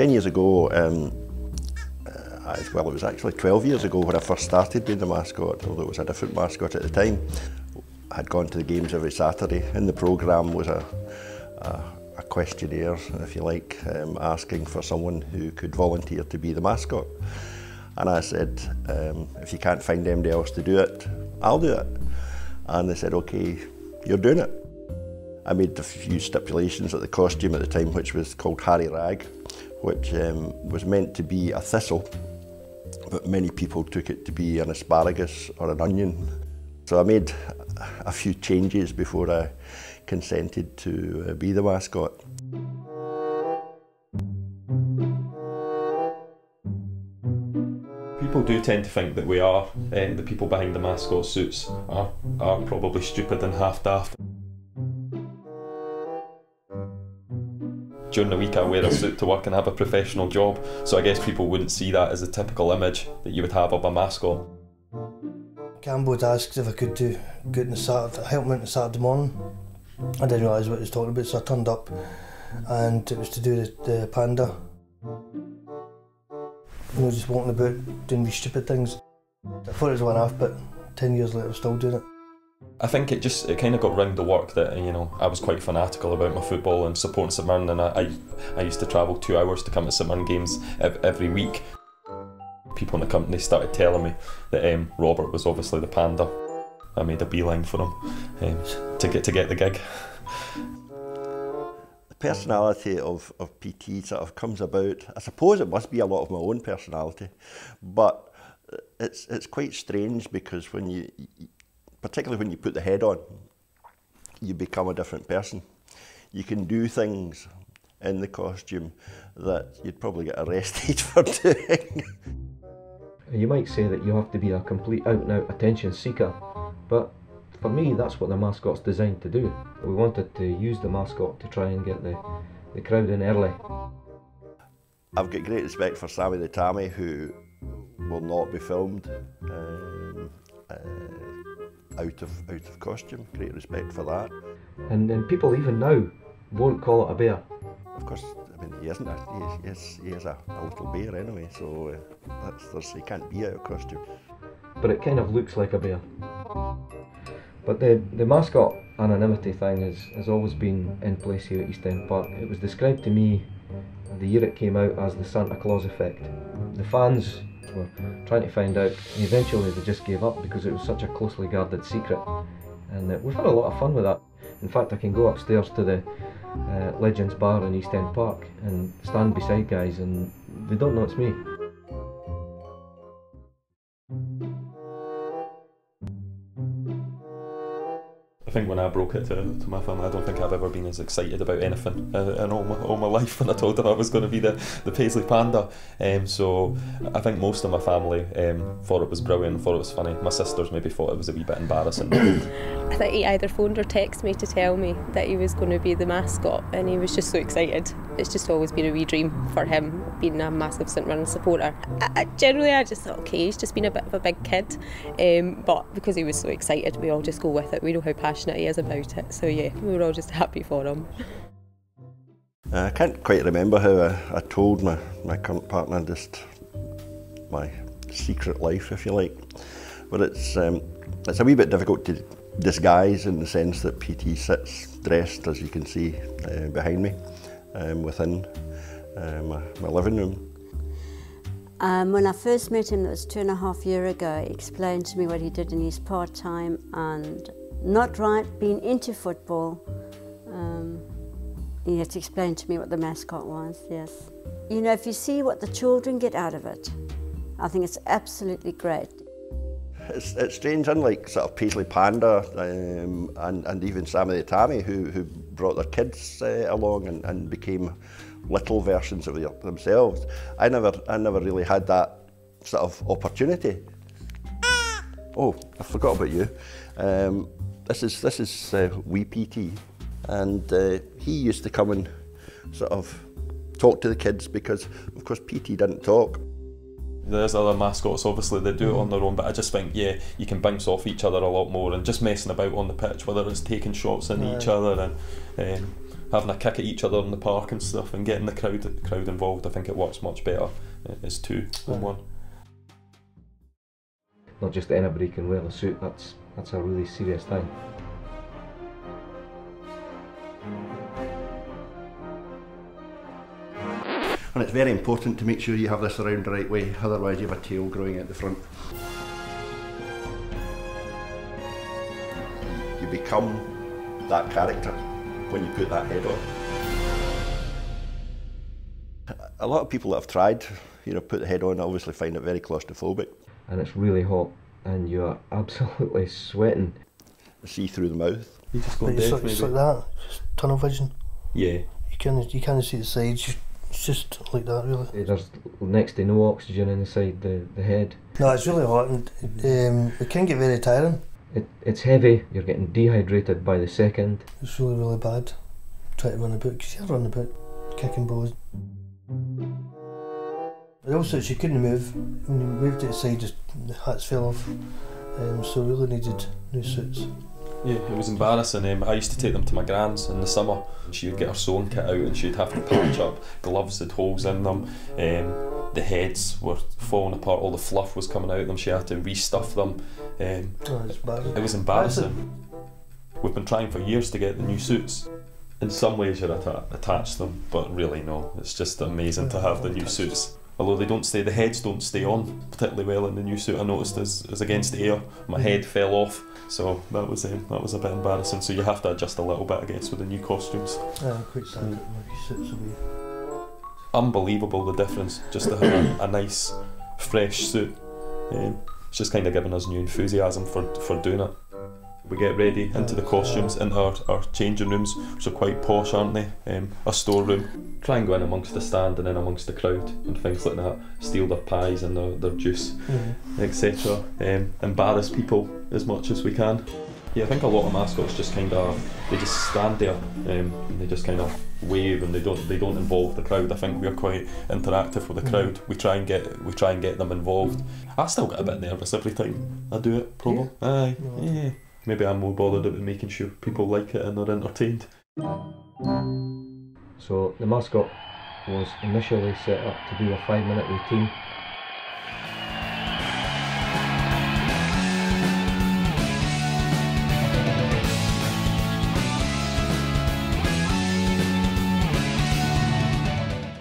10 years ago, well, it was actually 12 years ago when I first started being the mascot, although it was a different mascot at the time. I had gone to the games every Saturday. In the programme was a questionnaire, if you like, asking for someone who could volunteer to be the mascot. And I said, if you can't find anybody else to do it, I'll do it. And they said, okay, you're doing it. I made a few stipulations at the costume at the time, which was called Harry Rag, which was meant to be a thistle, but many people took it to be an asparagus or an onion. So I made a few changes before I consented to be the mascot. People do tend to think that we are, the people behind the mascot suits are probably stupid and half-daft. During the week I wear a suit to work and have a professional job, so I guess people wouldn't see that as a typical image that you would have of a mascot. Campbell had asked if I could help him on the Saturday morning. I didn't realise what he was talking about, so I turned up and it was to do with the panda. You know, just walking about doing these stupid things. I thought it was a one-off, but 10 years later I'm still doing it. I think it kind of got round the work that, you know, I was quite fanatical about my football and supporting St Mirren, and I used to travel 2 hours to come to St Mirren games every week. People in the company started telling me that Robert was obviously the panda. I made a beeline for him to get the gig. The personality of PT sort of comes about. I suppose it must be a lot of my own personality, but it's quite strange because when you, particularly when you put the head on, you become a different person. You can do things in the costume that you'd probably get arrested for doing. You might say that you have to be a complete out-and-out attention seeker, but for me that's what the mascot's designed to do. We wanted to use the mascot to try and get the crowd in early. I've got great respect for Sammy the Tammy, who will not be filmed out of costume. Great respect for that. And people even now won't call it a bear. Of course, I mean, he isn't he is a little bear anyway, so he can't be out of costume. But it kind of looks like a bear. But the mascot anonymity thing has always been in place here at East End Park. It was described to me the year it came out as the Santa Claus effect. The fans were trying to find out, and eventually they just gave up because it was such a closely guarded secret. And we've had a lot of fun with that. In fact, I can go upstairs to the Legends Bar in East End Park and stand beside guys and they don't know it's me. I think when I broke it to my family, I don't think I've ever been as excited about anything in all my life when I told them I was going to be the Paisley Panda. So I think most of my family thought it was brilliant, thought it was funny. My sisters maybe thought it was a wee bit embarrassing. I think he either phoned or texted me to tell me that he was going to be the mascot, and he was just so excited. It's just always been a wee dream for him, being a massive St Mirren supporter. Generally I just thought, okay, he's just been a bit of a big kid, but because he was so excited, we all just go with it. We know how passionate he is about it, so yeah, we were all just happy for him. I can't quite remember how I told my current partner just my secret life, if you like, but it's a wee bit difficult to disguise in the sense that PT sits dressed, as you can see behind me, within my living room. When I first met him, that was 2.5 years ago, he explained to me what he did in his part-time and not right, being into football. He had to explain to me what the mascot was, yes. You know, if you see what the children get out of it, I think it's absolutely great. It's strange, unlike sort of Paisley Panda and even Sammy the Tammy, who brought their kids along and became little versions of themselves. I never really had that sort of opportunity. Oh, I forgot about you. This is wee PT, and he used to come and sort of talk to the kids because, of course, PT didn't talk. There's other mascots, obviously, they do it on their own, but I just think, yeah, you can bounce off each other a lot more and just messing about on the pitch, whether it's taking shots in each other and having a kick at each other in the park and stuff, and getting the crowd involved. I think it works much better as two than one. Not just anybody can wear the suit. That's a really serious thing. And it's very important to make sure you have this around the right way, otherwise you have a tail growing at the front. You become that character when you put that head on. A lot of people that have tried, put the head on, obviously find it very claustrophobic. And it's really hot, and you're absolutely sweating. See through the mouth. You just go deaf, it's maybe. like that, just tunnel vision. Yeah. You can't see the sides. It's just like that, really. There's next to no oxygen inside the head. No, it's really hot, and it can get very tiring. It's heavy. You're getting dehydrated by the second. It's really, really bad. Try to run about, because you're running about, kicking balls. But also, she couldn't move. When you moved to the side, just the hats fell off. So we really needed new suits. Yeah, it was embarrassing. I used to take them to my gran's in the summer. She would get her sewing kit out and she'd have to patch up. Gloves had holes in them. The heads were falling apart. All the fluff was coming out of them. She had to restuff them. It's bad. It was embarrassing. We've been trying for years to get the new suits. In some ways you're attached to them, but really no. It's just amazing to have the new suits. Although the heads don't stay on particularly well in the new suit. I noticed as against the air, my head fell off, so that was a bit embarrassing. So you have to adjust a little bit, I guess, with the new costumes. Yeah, quite sad that my suits away. Unbelievable the difference, just to have a nice, fresh suit. It's just kind of giving us new enthusiasm for doing it. We get ready into the costumes, into our changing rooms, which are quite posh, aren't they? A storeroom. Try and go in amongst the stand and in amongst the crowd and things like that. Steal their pies and their juice, etc. Embarrass people as much as we can. Yeah, I think a lot of mascots just they just stand there and they just kind of wave and they don't involve the crowd. I think we're quite interactive with the crowd. We try and get them involved. I still get a bit nervous every time I do it, probably. Aye, yeah. Maybe I'm more bothered about making sure people like it and are entertained. So the mascot was initially set up to do a 5-minute routine.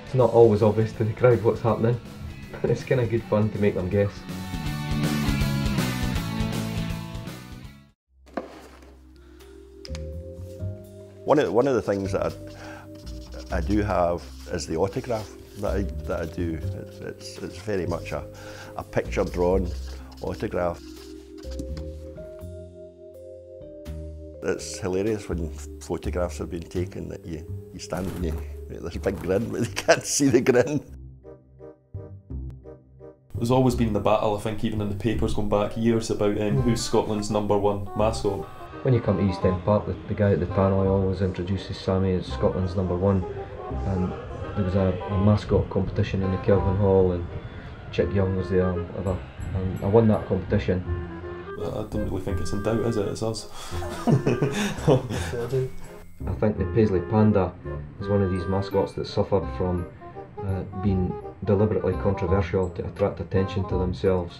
It's not always obvious to the crowd what's happening, but it's kind of good fun to make them guess. One of the things that I do have is the autograph that I do. It's very much a picture drawn autograph. It's hilarious when photographs have been taken that you stand and you make this big grin, but you can't see the grin. There's always been the battle, I think, even in the papers going back years, about who's Scotland's #1 mascot. When you come to East End Park, the guy at the panel always introduces Sammy as Scotland's #1, and there was a mascot competition in the Kelvin Hall and Chick Young was there and I won that competition. I don't really think it's in doubt, is it? It's us. I think the Paisley Panda is one of these mascots that suffered from being deliberately controversial to attract attention to themselves.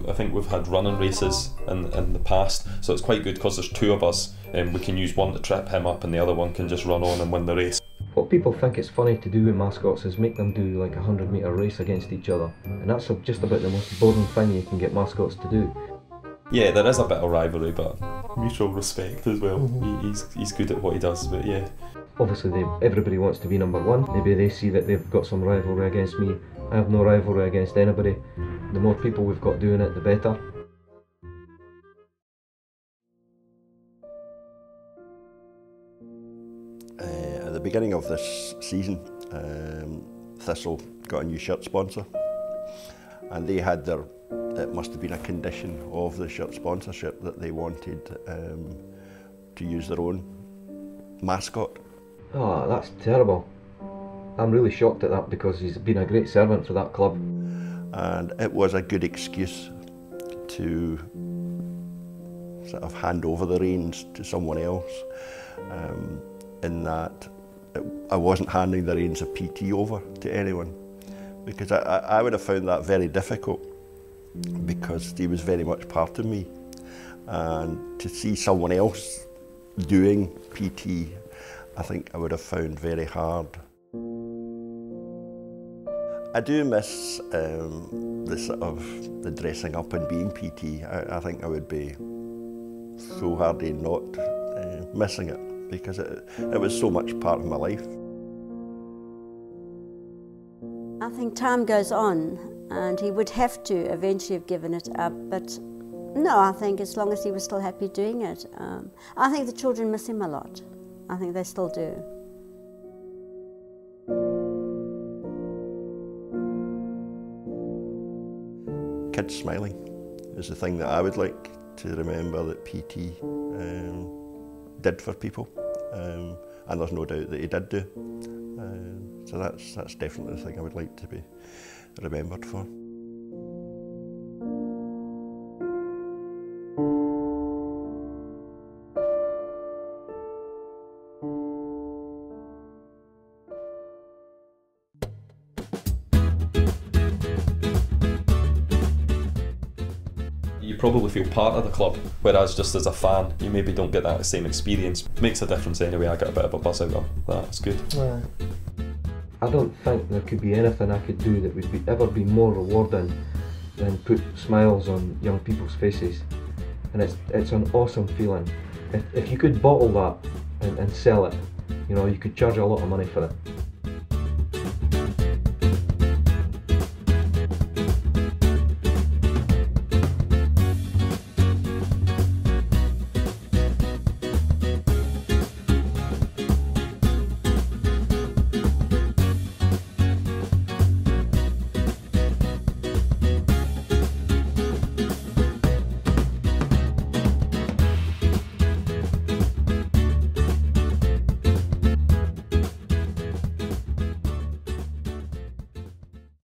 I think we've had running races in the past, so it's quite good because there's two of us and we can use one to trip him up and the other one can just run on and win the race. What people think it's funny to do with mascots is make them do like a 100-metre race against each other, and that's just about the most boring thing you can get mascots to do. Yeah, there is a bit of rivalry, but mutual respect as well. He's good at what he does, but yeah. Obviously everybody wants to be #1. Maybe they see that they've got some rivalry against me. I have no rivalry against anybody. The more people we've got doing it, the better. At the beginning of this season, Thistle got a new shirt sponsor, and they had it must have been a condition of the shirt sponsorship that they wanted to use their own mascot. Oh, that's terrible. I'm really shocked at that because he's been a great servant for that club. And it was a good excuse to sort of hand over the reins to someone else, in that I wasn't handing the reins of PT over to anyone, because I would have found that very difficult, because he was very much part of me, and to see someone else doing PT, I think I would have found very hard. I do miss the sort of the dressing up and being PT. I think I would be foolhardy not missing it, because it was so much part of my life. I think time goes on and he would have to eventually have given it up, but no, I think as long as he was still happy doing it. I think the children miss him a lot. I think they still do. Kids smiling is the thing that I would like to remember that PT did for people, and there's no doubt that he did do. So that's definitely the thing I would like to be remembered for. You probably feel part of the club, whereas just as a fan, you maybe don't get that same experience. Makes a difference anyway. I get a bit of a buzz out of that. It's good. Right. I don't think there could be anything I could do that would ever be more rewarding than put smiles on young people's faces, and it's an awesome feeling. If you could bottle that and sell it, you know, you could charge a lot of money for it.